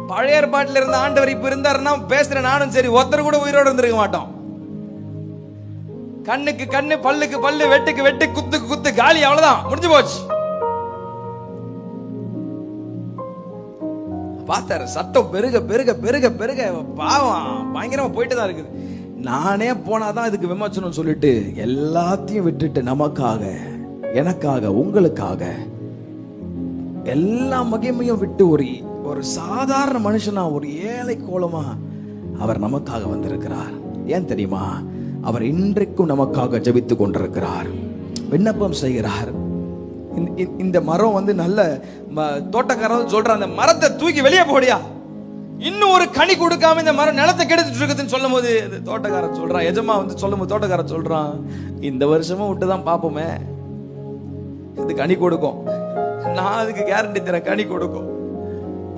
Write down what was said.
பழைய ஏற்பாட்டில் இருந்த ஆண்டவர் இப்ப இருந்தாருன்னா பேசுற நானும் சரி ஒருத்தர் கூட உயிரோடு இருந்திருக்க மாட்டோம். கண்ணுக்கு கண்ணு, பல்லுக்கு பல்லு, வெட்டுக்கு வெட்டு, குத்துக்கு குத்து, காலி, அவ்வளவுதான், முடிஞ்சு போச்சு. பார்த்தாரு சத்தம் பெருக பெருக பெருக பெருக பாவம் பயங்கரமா போயிட்டு தான் இருக்குது. நானே போனாதான் இதுக்கு விமர்சனம் சொல்லிட்டு எல்லாத்தையும் விட்டுட்டு நமக்காக, எனக்காக, உங்களுக்காக எல்லா மகிமையும் விட்டு ஒரு சாதாரண மனுஷனா, ஒரு ஏழை கோலமா அவர் நமக்காக வந்திருக்கிறார். ஏன் தெரியுமா? அவர் இன்றைக்கும் நமக்காக ஜெபித்துக் கொண்டிருக்கிறார், விண்ணப்பம் செய்கிறார். இந்த மரம் வந்து நல்ல தோட்டக்காரன் சொல்ற, அந்த மரத்தை தூக்கி வெளியே போடியா, இன்னும் ஒரு கனி கொடுக்காம இந்த மரம் நிலத்தை கெடுத்துட்டு இருக்குதுன்னு சொல்லும் போது தோட்டக்காரன் சொல்றான், எஜமா வந்து சொல்லும் போது தோட்டக்காரன் சொல்றான், இந்த வருஷமும் விட்டுதான் பார்ப்போமே, இது கனி கொடுக்கும், நான் அதுக்கு கேரண்டி தரேன், கனி கொடுக்கும்.